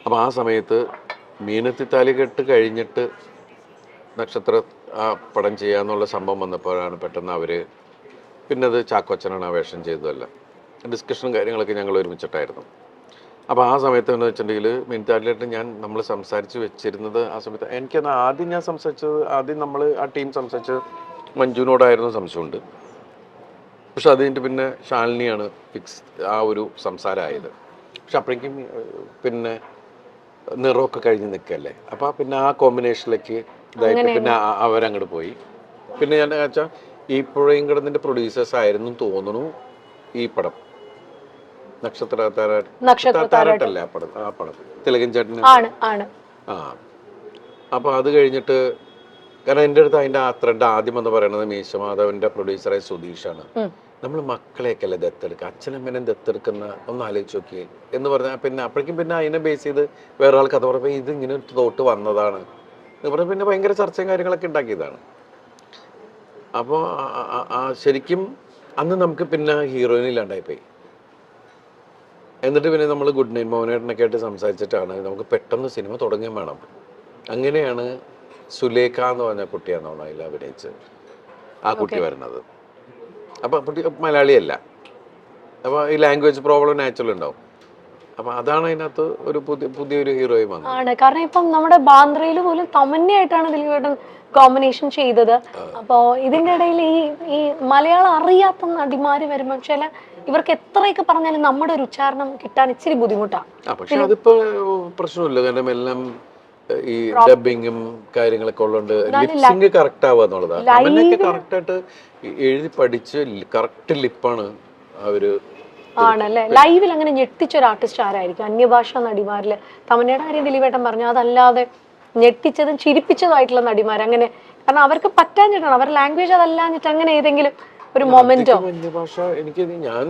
അപ്പോൾ ആ സമയത്ത് മീനത്തി താലികെട്ട് കഴിഞ്ഞിട്ട് നക്ഷത്ര ആ പടം ചെയ്യാന്നുള്ള സംഭവം വന്നപ്പോഴാണ് പെട്ടെന്ന് അവർ പിന്നെ അത് ചാക്കോച്ചനാണ് ആ വേഷം ചെയ്തതല്ല. ഡിസ്കഷനും കാര്യങ്ങളൊക്കെ ഞങ്ങൾ ഒരുമിച്ചിട്ടായിരുന്നു. അപ്പോൾ ആ സമയത്ത് എന്ന് വെച്ചിട്ടുണ്ടെങ്കിൽ മീനത്താലിയായിട്ട് നമ്മൾ സംസാരിച്ച് വെച്ചിരുന്നത് ആ സമയത്ത് എനിക്കത് ആദ്യം നമ്മൾ ആ ടീം സംസാരിച്ചത് മഞ്ജുവിനോടായിരുന്നു സംശയമുണ്ട്. പക്ഷെ അത് കഴിഞ്ഞിട്ട് പിന്നെ ശാലിനിയാണ് ഫിക്സ് ആ ഒരു സംസാരമായത്. പക്ഷെ അപ്പോഴേക്കും പിന്നെ നിറമൊക്കെ കഴിഞ്ഞ് നിൽക്കല്ലേ, അപ്പോൾ പിന്നെ ആ കോമ്പിനേഷനിലേക്ക് ഇതായിട്ട് പിന്നെ അവരങ്ങോട്ട് പോയി. പിന്നെ ഞാൻ വെച്ചാൽ ഈ പുഴയും കിടന്നിൻ്റെ പ്രൊഡ്യൂസേഴ്സ് ആയിരുന്നു തോന്നുന്നു ഈ പടം. നക്ഷത്രത്താരാട്ടല്ലേ ആ പടം തിലകൻ ചേട്ടന്. ആ അപ്പോൾ അത് കഴിഞ്ഞിട്ട് കാരണം എൻ്റെ അടുത്ത് അതിൻ്റെ ആ ത്രെഡ് ആദ്യം എന്ന് പറയുന്നത് മീശമാധവൻ്റെ പ്രൊഡ്യൂസറായ സുധീഷാണ്. നമ്മൾ മക്കളെയൊക്കെ അല്ലേ ദത്തെടുക്കുക, അച്ഛനമ്മേനെ ദത്തെടുക്കുന്ന ഒന്ന് ആലോചിച്ച് നോക്കിയേ എന്ന് പറഞ്ഞാൽ പിന്നെ അപ്പോഴേക്കും പിന്നെ അതിനെ ബേസ് ചെയ്ത് വേറെ ആൾ കഥ പറയുമ്പോൾ ഇത് ഇങ്ങനെ തോട്ട് വന്നതാണ് എന്ന് പറഞ്ഞാൽ പിന്നെ ഭയങ്കര ചർച്ചയും കാര്യങ്ങളൊക്കെ ഉണ്ടാക്കിയതാണ്. അപ്പോൾ ശരിക്കും അന്ന് നമുക്ക് പിന്നെ ഹീറോയിൻ ഇല്ലാണ്ടായിപ്പോയി. എന്നിട്ട് പിന്നെ നമ്മൾ ഗുഡ് നൈറ്റ് മോഹനേട്ടനൊക്കെ ആയിട്ട് സംസാരിച്ചിട്ടാണ് നമുക്ക് പെട്ടെന്ന് സിനിമ തുടങ്ങുകയും വേണം. അങ്ങനെയാണ് സുലേഖ എന്ന് പറഞ്ഞ കുട്ടിയാണെന്നാണ് അതിൽ അഭിനയിച്ചത് ആ കുട്ടി വരുന്നത്. അപ്പോൾ കുട്ടി മലയാളിയല്ല, അപ്പോൾ ഈ ലാംഗ്വേജ് പ്രോബ്ലം നാച്ചുറൽ ഉണ്ടാവും. അപ്പോൾ അതാണ് അതിനകത്ത് ഒരു പുതിയൊരു ഹീറോയും വന്നത്. കാരണം ഇപ്പം നമ്മുടെ ബാന്ദ്രയിൽ പോലും തമന്നയായിട്ടാണ് ദിലീപേട്ടൻ കോമ്പിനേഷൻ ചെയ്തത്. അപ്പോൾ ഇതിൻ്റെ ഇടയിൽ ഈ മലയാളം അറിയാത്ത നടിമാര് വരുമ്പോൾ ചില ഇവർക്ക് എത്രയൊക്കെ പറഞ്ഞാലും നമ്മുടെ ഒരു ഉച്ചാരണം കിട്ടാൻ ഇച്ചിരി ബുദ്ധിമുട്ടാണ്. പക്ഷെ അതിപ്പോ പ്രശ്നമില്ല, കാരണം എല്ലാം ഈ ഡബിങ്ങും കാര്യങ്ങളൊക്കെ ഉള്ളതുകൊണ്ട് ലിപ്സിംഗ് കറക്റ്റ് ആവുക എന്നുള്ളതാണ്. അവനൊക്കെ കറക്റ്റായിട്ട് എഴുതി പഠിച്ച് കറക്റ്റ് ലിപ്പാണ് അവര്. ആണല്ലേ? ലൈവിൽ അങ്ങനെ ഞെട്ടിച്ചൊരു ആർട്ടിസ്റ്റ് ആരായിരിക്കും അന്യഭാഷാ നടിമാരില്? തമന്നയുടെ കാര്യം ദിലീപേട്ടൻ പറഞ്ഞു, അതല്ലാതെ ഞെട്ടിച്ചതും ചിരിപ്പിച്ചതുമായിട്ടുള്ള നടിമാർ അങ്ങനെ, കാരണം അവർക്ക് പറ്റാഞ്ഞിട്ടാണ്, അവരുടെ ലാംഗ്വേജ് അതല്ലാഞ്ഞിട്ട് അങ്ങനെ ഏതെങ്കിലും ഒരു മൊമെന്റോ? അന്യഭാഷ ഞാൻ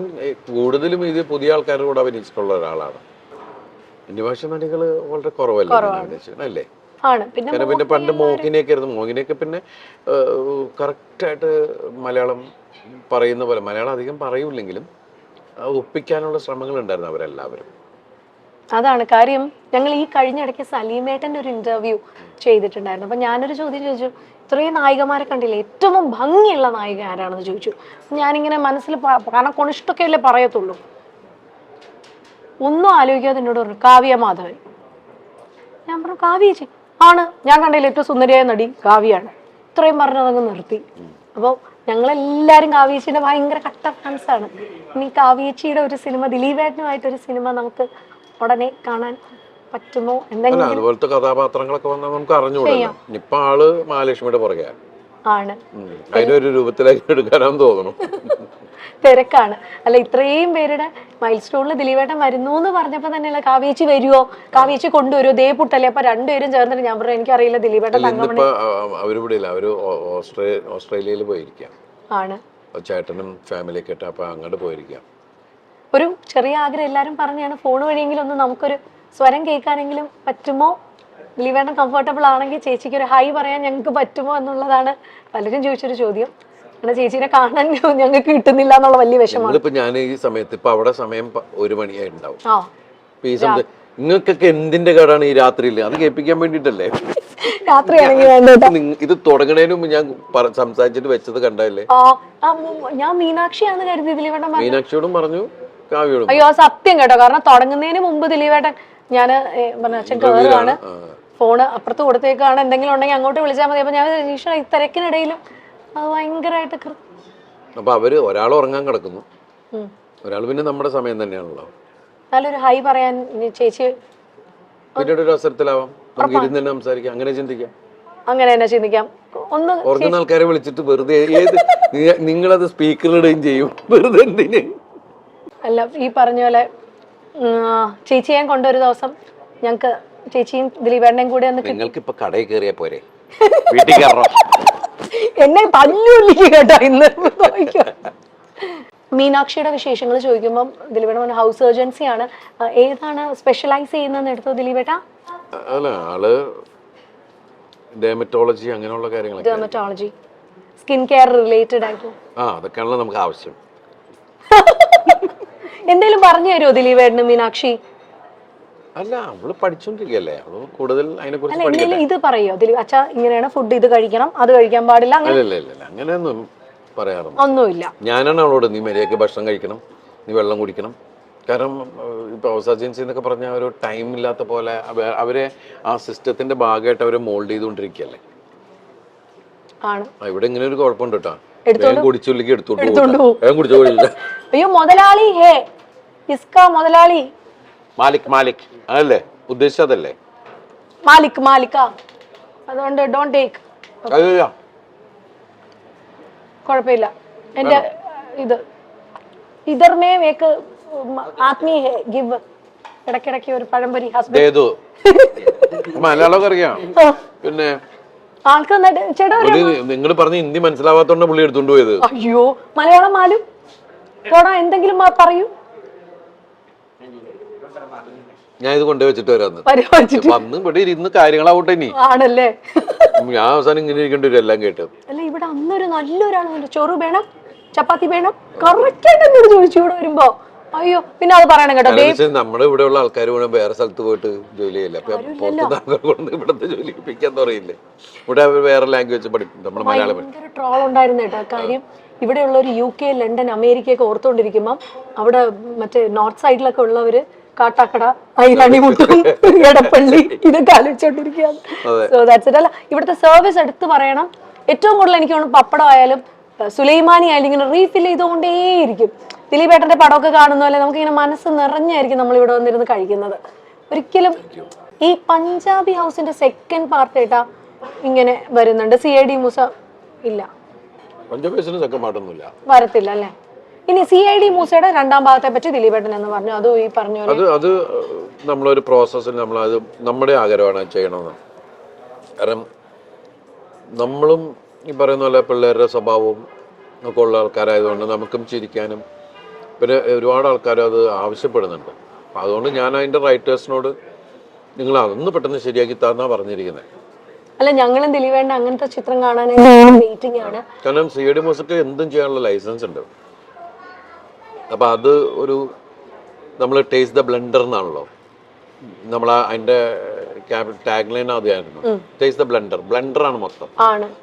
കൂടുതലും ഇത് പുതിയ ആൾക്കാരുടെ കൂടെ അഭിനയിച്ചിട്ടുള്ള ഒരാളാണ്. അന്യഭാഷ നടികൾ വളരെ കുറവല്ലേ? പിന്നെ പണ്ട് മോഹിനിയൊക്കെ ആയിരുന്നു. മോഹിനിയൊക്കെ പിന്നെ കറക്റ്റായിട്ട് മലയാളം പറയുന്ന പോലെ, മലയാളം അധികം പറയൂല്ലെങ്കിലും ഒപ്പിക്കാനുള്ള ശ്രമങ്ങൾ ഉണ്ടായിരുന്നു അവരെല്ലാവരും. അതാണ് കാര്യം. ഞങ്ങൾ ഈ കഴിഞ്ഞിടയ്ക്ക് സലീമേട്ടൻ്റെ ഒരു ഇന്റർവ്യൂ ചെയ്തിട്ടുണ്ടായിരുന്നു. അപ്പം ഞാനൊരു ചോദ്യം ചോദിച്ചു, ഇത്രയും നായികമാരെ കണ്ടില്ലേ, ഏറ്റവും ഭംഗിയുള്ള നായിക ആരാണെന്ന് ചോദിച്ചു. ഞാനിങ്ങനെ മനസ്സിൽ, കാരണം കൊണിഷ്ടൊക്കെ അല്ലേ പറയത്തുള്ളൂ, ഒന്നും ആലോചിക്കാതെ എന്നോട് പറഞ്ഞു കാവ്യ മാധവൻ. ഞാൻ പറഞ്ഞു കാവ്യ ചേച്ചി ആണ്, ഞാൻ കണ്ടതിൽ ഏറ്റവും സുന്ദരിയായ നടി കാവ്യാണ്. ഇത്രയും പറഞ്ഞതങ്ങ് നിർത്തി. അപ്പോൾ ഞങ്ങളെല്ലാവരും കാവ്യേച്ചിയുടെ ഭയങ്കര കട്ട ഫാൻസാണ്. ഇനി കാവ്യേച്ചിയുടെ ഒരു സിനിമ, ദിലീപേട്ടനുമായിട്ടൊരു സിനിമ നമുക്ക് ഉടനെ കാണാൻ പറ്റുമോ? എന്തെങ്കിലും അതുപോലത്തെ കഥാപാത്രങ്ങളൊക്കെ വന്നാൽ നമുക്ക് അറിഞ്ഞുകൂടാ. ഇപ്പൊ ആള് മഹാലക്ഷ്മിയുടെ പുറകെ ആണ്, അതിനൊരു രൂപത്തിലേക്ക് എടുക്കാനാന്ന് തോന്നുന്നു. തിരക്കാണ്. അല്ല, ഇത്രയും പേരുടെ മൈൽ സ്റ്റോണിൽ ദിലീപേട്ടൻ വരുന്നു എന്ന് പറഞ്ഞപ്പോ തന്നെയല്ല കാവ്യേച്ചി വരുവോ, കാവ്യേച്ചി കൊണ്ടുവരുമോ, ദേ പുട്ടല്ലേ. അപ്പൊ രണ്ടുപേരും ചേർന്നിട്ട് ഞാൻ പറഞ്ഞു എനിക്കറിയില്ല ദിലീപേട്ടൻ അവര് ഓസ്ട്രേലിയയിൽ പോയിരിക്കാം ആണ്, ചേട്ടനും ഫാമിലിയൊക്കെ ആയിട്ട്. അപ്പൊ അങ്ങോട്ട് പോയിരിക്കാം. ഒരു ചെറിയ ആഗ്രഹം എല്ലാരും പറഞ്ഞാണ്, ഫോൺ വഴിയെങ്കിലും ഒന്ന് നമുക്കൊരു സ്വരം കേൾക്കാനെങ്കിലും പറ്റുമോ, ദിലീപേട്ടൻ കംഫർട്ടബിൾ ആണെങ്കിൽ ചേച്ചിക്ക് ഒരു ഹൈ പറയാൻ ഞങ്ങൾക്ക് പറ്റുമോ എന്നുള്ളതാണ് പലരും ചോദിച്ചൊരു ചോദ്യം. ചേച്ചിനെ കാണാൻ ഞങ്ങൾക്ക് കിട്ടുന്നില്ല എന്നുള്ള വലിയ വിഷമമാണ്. ഇപ്പൊ ഞാൻ ഈ സമയത്ത് ഇപ്പൊ അവിടെ സമയം 1 മണിയായിട്ടുണ്ടാവും. ഈ സമയത്ത് നിങ്ങൾക്കൊക്കെ എന്തിന്റെ കേടാണ് ഈ രാത്രിയിൽ? അത് കേൾപ്പിക്കാൻ വേണ്ടിട്ടല്ലേ ഇത് തുടങ്ങണേന് മുമ്പ് ഞാൻ സംസാരിച്ചിട്ട് വെച്ചത് കണ്ടല്ലേ. ഞാൻ മീനാക്ഷിയാന്ന് കരുതി ദിലീപേട്ടൻ. മീനാക്ഷിയോടും പറഞ്ഞു, കാവ്യോടും. അയ്യോ സത്യം കേട്ടോ, കാരണം തുടങ്ങുന്നതിന് മുമ്പ് ദിലീപേട്ടൻ ഞാൻ അച്ഛൻ കേറാണ്, ഫോണ് അപ്പുറത്ത് കൊടുത്തേക്കാണ്, എന്തെങ്കിലും ഉണ്ടെങ്കിൽ അങ്ങോട്ട് വിളിച്ചാൽ മതി. അപ്പൊ ഞാൻ ഈ തിരക്കിനിടയിലും അത് ഭയങ്കരമായിട്ട്. അപ്പൊ അവര് ഒരാൾ ഉറങ്ങാൻ കിടക്കുന്നു, ഒരാൾ പിന്നെ നമ്മുടെ സമയം തന്നെയാണല്ലോ. നല്ലൊരു ഹൈ പറയാൻ ചേച്ചി പിന്നീട് ഒരു അവസരത്തിലാവാം, നമുക്ക് ഇരുന്ന് തന്നെ സംസാരിക്കാം. അങ്ങനെ ചിന്തിക്കാം, അങ്ങനെ തന്നെ ചിന്തിക്കാം. ഒന്ന് ഉറങ്ങുന്ന ആൾക്കാരെ വിളിച്ചിട്ട് വെറുതെ നിങ്ങളത് സ്പീക്കറിടുകയും ചെയ്യും, വെറുതെ എന്തിന്? അല്ല, ഈ പറഞ്ഞ പോലെ ചേച്ചിയെ കൊണ്ടൊരു ദിവസം ഞങ്ങക്ക് ചേച്ചിയും ദിലീപേട്ടനെയും കൂടെ ഒന്ന്. നിങ്ങൾക്ക് ഇപ്പൊ കടയിൽ കയറിയാ പോരെ, വീട്ടിൽ കയറണം. എന്നെ തല്ലുള്ളിക്ക് കേട്ടോ ഇന്ന്. മീനാക്ഷിയുടെ വിശേഷങ്ങൾ ചോദിക്കുമ്പോൾ ദിലീപേട്ടൻ ഹൗസ് സർജൻസി ആണ്, ഏതാണ് സ്പെഷ്യലൈസ് ചെയ്യുന്നതെന്ന് എടുത്തോ ദിലീപേട്ട? അല്ല, ആള് ഡെർമറ്റോളജി അങ്ങനെയുള്ള കാര്യങ്ങളൊക്കെ. ഡെർമറ്റോളജി, സ്കിൻ കെയർ റിലേറ്റഡ് ആയിട്ട്. അതൊക്കെയാണല്ലോ നമുക്ക് ആവശ്യം. എന്തെങ്കിലും പറഞ്ഞു തരുമോ ദിലീപേട്ടന് മീനാക്ഷി? അല്ല അവള് പഠിച്ചോണ്ടിരിക്കല്ലേ, അവള് കൂടുതൽ അതിനെ കുറിച്ച് അല്ല പഠിക്കട്ടെ. ഇത് പറയോ ദിലീപ് അച്ഛാ ഇങ്ങനെയാണ് ഫുഡ്, ഇത് കഴിക്കണം അത് കഴിക്കാൻ പാടില്ല അങ്ങനെ അല്ല അങ്ങനെയൊന്നും പറയാറുണ്ട്. ഒന്നുമില്ല. ഞാനാണ് അവളോട് നീ മര്യാദയ്ക്ക് ഭക്ഷണം കഴിക്കണം, നീ വെള്ളം കുടിക്കണം. കാരണം ഇപ്പോൾ ഹൗസ് ഏജൻസി എന്നൊക്കെ പറഞ്ഞാൽ ഒരു ടൈം ഇല്ലാത്ത പോലെ അവരെ ആ സിസ്റ്റത്തിന്റെ ഭാഗമായിട്ട് അവരെ മോൾഡ് ചെയ്തുകൊണ്ടിരിക്കുകയല്ലേ. ആണ്. ഇവിടെ ഇങ്ങനെ ഒരു കുഴപ്പമുണ്ട് കേട്ടോ, എടുത്തോണ്ട് കുടിച്ചുള്ളിക്ക് എടുത്തോണ്ട് പോകും. വേഗം കുടിച്ചോ. അയ്യോ മുതലാളി ഹേ ഇസ്കാ മുതലാളി മാലിക് അതല്ലേ ഉദ്ദേശിച്ചതല്ലേ? മാലിക് അതുകൊണ്ട് ഡോണ്ട് ടേക്ക്. അല്ല കുഴപ്പമില്ല. എന്റെ ഇത് ഇതർമേ വേക്ക് ആത്മീ ഹേ ഗിവ്. ഇടയ്ക്കിടയ്ക്ക് ഒരു പഴംപൊരി ഹസ്ബൻഡ് മലയാളമൊക്കെ അറിയാം. പിന്നെ ആൾക്ക് ചേട്ടാ നിങ്ങൾ പറഞ്ഞ ഹിന്ദി മനസ്സിലാവാത്തോണ്ട് പുള്ളി എടുത്തോണ്ട് പോയത്. അയ്യോ മലയാളം മാലും തോടാ എന്തെങ്കിലും പറയൂ. ഞാൻ ഇത് കൊണ്ടുപോയി വെച്ചിട്ട് വരാന്ന് വന്ന് ഇവിടെ ഇരുന്ന് കാര്യങ്ങളാവട്ടെ. ഇനി ആണല്ലേ ഞാൻ അവസാനം ഇങ്ങനെ ഇരിക്കേണ്ടി വരും എല്ലാം കേട്ട്. അല്ല ഇവിടെ അന്നൊരു നല്ലൊരാളാണ്, ചോറ് വേണം ചപ്പാത്തി വേണം കറക്റ്റ് ആയിട്ട് എന്നോട് ചോദിച്ചു ഇവിടെ വരുമ്പോ. അയ്യോ പിന്നെ അത് പറയണം കേട്ടോ. നമ്മുടെ ഇവിടെ ഉള്ള ആൾക്കാർ വേണം വേറെ സ്ഥലത്ത് പോയിട്ട് ജോലി ചെയ്യില്ല. പുറത്തുനിന്ന് ഇവിടുത്തെ ജോലി പഠിപ്പിക്കാന്ന് പറയില്ലേ. ഇവിടെ വേറെ ലാംഗ്വേജ് പഠിക്കും, നമ്മുടെ മലയാളം. ഭയങ്കര ട്രോൾ ഉണ്ടായിരുന്നു കേട്ടോ. കാര്യം ഇവിടെയുള്ള ഒരു UK, ലണ്ടൻ, അമേരിക്കയൊക്കെ ഓർത്തുകൊണ്ടിരിക്കുമ്പം അവിടെ മറ്റേ നോർത്ത് സൈഡിലൊക്കെ ഉള്ളവര് കാട്ടാക്കട, ഐരാണിമുട്ടം, എടപ്പള്ളി ഇതൊക്കെ ആലോചിച്ചോണ്ടിരിക്കുകയാണ്. So that's it. അല്ല ഇവിടുത്തെ സർവീസ് എടുത്ത് പറയണം. ഏറ്റവും കൂടുതൽ എനിക്ക് തോന്നുന്നു പപ്പടം ആയാലും സുലൈമാനി ആയാലും ഇങ്ങനെ റീഫിൽ ചെയ്തുകൊണ്ടേയിരിക്കും. ദിലീപേട്ടന്റെ പടമൊക്കെ കാണുന്ന പോലെ നമുക്കിങ്ങനെ മനസ്സ് നിറഞ്ഞായിരിക്കും നമ്മൾ ഇവിടെ വന്നിരുന്ന് കഴിക്കുന്നത്. ഒരിക്കലും ഈ പഞ്ചാബി ഹൗസിന്റെ സെക്കൻഡ് പാർട്ട് ഏട്ടാ ഇങ്ങനെ വരുന്നുണ്ട്. CID മൂസ ഇല്ല, വരത്തില്ല അല്ലേ. ഇനി CID മൂസയുടെ രണ്ടാം ഭാഗത്തെ പറ്റി ദിലീപേട്ടൻ എന്ന് പറഞ്ഞു. അതും ഈ പറഞ്ഞ അത് നമ്മളൊരു പ്രോസസ്സിൽ നമ്മളത് നമ്മുടെ ആഗ്രഹമാണ് ചെയ്യണമെന്ന്. കാരണം നമ്മളും ഈ പറയുന്ന പോലെ പിള്ളേരുടെ സ്വഭാവവും ഒക്കെ ഉള്ള ആൾക്കാരായതുകൊണ്ട് നമുക്കും ചിരിക്കാനും പിന്നെ ഒരുപാട് ആൾക്കാർ അത് ആവശ്യപ്പെടുന്നുണ്ട്. അപ്പം അതുകൊണ്ട് ഞാൻ അതിൻ്റെ റൈറ്റേഴ്സിനോട് നിങ്ങൾ അതൊന്ന് പെട്ടെന്ന് ശരിയാക്കി തന്നാ പറഞ്ഞിരിക്കുന്നത്. അല്ല ഞങ്ങളും ദിലീപേട്ടൻ അങ്ങനത്തെ ചിത്രം കാണാൻ വെയിറ്റിംഗ് ആണ്. കാരണം CID മൂസക്ക് എന്തും ചെയ്യാനുള്ള ലൈസൻസ് ഉണ്ട്. അപ്പം അത് ഒരു നമ്മൾ ടേസ്റ്റ് ദ ബ്ലെൻഡർ എന്നാണല്ലോ നമ്മൾ അതിൻ്റെ ടാഗ് ലൈൻ അതായിരുന്നു, ടേസ്റ്റ് ദ ബ്ലെൻഡറാണ് മൊത്തം.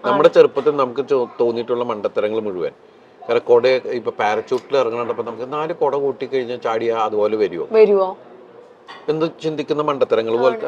നമ്മുടെ ചെറുപ്പത്തിൽ നമുക്ക് തോന്നിയിട്ടുള്ള മണ്ടത്തരങ്ങൾ മുഴുവൻ. കാരണം കൊട ഇപ്പൊ പാരച്യൂട്ടിൽ ഇറങ്ങണപ്പോ നമുക്ക് 4 കൊട കൂട്ടി കഴിഞ്ഞാൽ ചാടിയാ അതുപോലെ വരുമോ എന്ത് ചിന്തിക്കുന്ന മണ്ടത്തരങ്ങൾ പോലത്തെ